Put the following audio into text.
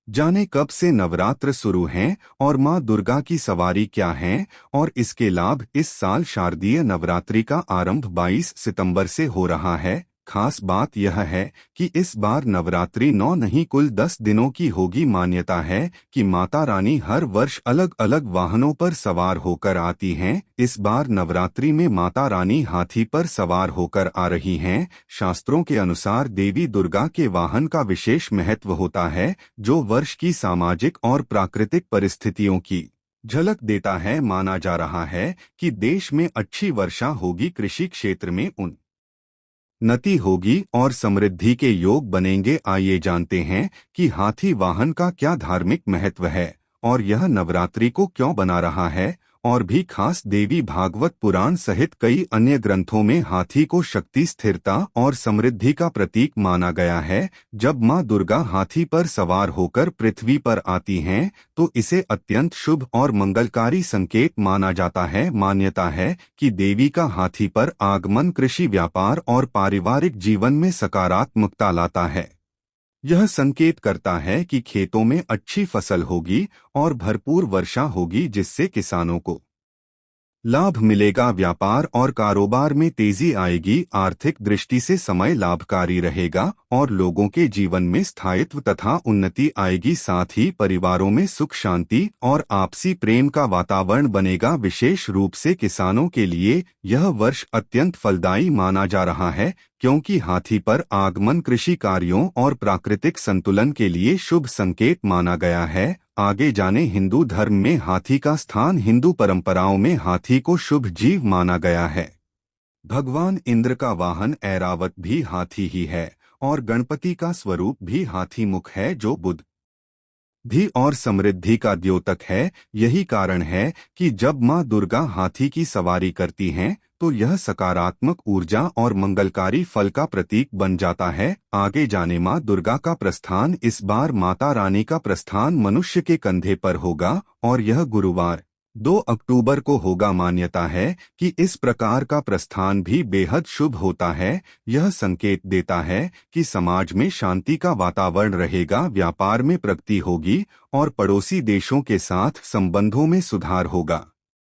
जाने कब से नवरात्र शुरू हैं और मां दुर्गा की सवारी क्या है और इसके लाभ। इस साल शारदीय नवरात्रि का आरंभ 22 सितंबर से हो रहा है। खास बात यह है कि इस बार नवरात्रि 9 नहीं कुल 10 दिनों की होगी। मान्यता है कि माता रानी हर वर्ष अलग अलग वाहनों पर सवार होकर आती हैं। इस बार नवरात्रि में माता रानी हाथी पर सवार होकर आ रही हैं। शास्त्रों के अनुसार देवी दुर्गा के वाहन का विशेष महत्व होता है, जो वर्ष की सामाजिक और प्राकृतिक परिस्थितियों की झलक देता है। माना जा रहा है कि देश में अच्छी वर्षा होगी, कृषि क्षेत्र में उन्नति होगी और समृद्धि के योग बनेंगे। आइए जानते हैं कि हाथी वाहन का क्या धार्मिक महत्व है और यह नवरात्रि को क्यों बना रहा है। और भी खास, देवी भागवत पुराण सहित कई अन्य ग्रंथों में हाथी को शक्ति, स्थिरता और समृद्धि का प्रतीक माना गया है। जब मां दुर्गा हाथी पर सवार होकर पृथ्वी पर आती हैं, तो इसे अत्यंत शुभ और मंगलकारी संकेत माना जाता है। मान्यता है कि देवी का हाथी पर आगमन कृषि, व्यापार और पारिवारिक जीवन में सकारात्मकता लाता है। यह संकेत करता है कि खेतों में अच्छी फसल होगी और भरपूर वर्षा होगी, जिससे किसानों को लाभ मिलेगा। व्यापार और कारोबार में तेजी आएगी। आर्थिक दृष्टि से समय लाभकारी रहेगा और लोगों के जीवन में स्थायित्व तथा उन्नति आएगी। साथ ही परिवारों में सुख, शांति और आपसी प्रेम का वातावरण बनेगा। विशेष रूप से किसानों के लिए यह वर्ष अत्यंत फलदायी माना जा रहा है, क्योंकि हाथी पर आगमन कृषि कार्यों और प्राकृतिक संतुलन के लिए शुभ संकेत माना गया है। आगे जाने, हिंदू धर्म में हाथी का स्थान। हिंदू परंपराओं में हाथी को शुभ जीव माना गया है। भगवान इंद्र का वाहन ऐरावत भी हाथी ही है और गणपति का स्वरूप भी हाथी मुख है, जो बुद्धि और समृद्धि का द्योतक है। यही कारण है कि जब मां दुर्गा हाथी की सवारी करती हैं, तो यह सकारात्मक ऊर्जा और मंगलकारी फल का प्रतीक बन जाता है। आगे जाने, मां दुर्गा का प्रस्थान। इस बार माता रानी का प्रस्थान मनुष्य के कंधे पर होगा और यह गुरुवार 2 अक्टूबर को होगा। मान्यता है कि इस प्रकार का प्रस्थान भी बेहद शुभ होता है। यह संकेत देता है कि समाज में शांति का वातावरण रहेगा, व्यापार में प्रगति होगी और पड़ोसी देशों के साथ संबंधों में सुधार होगा।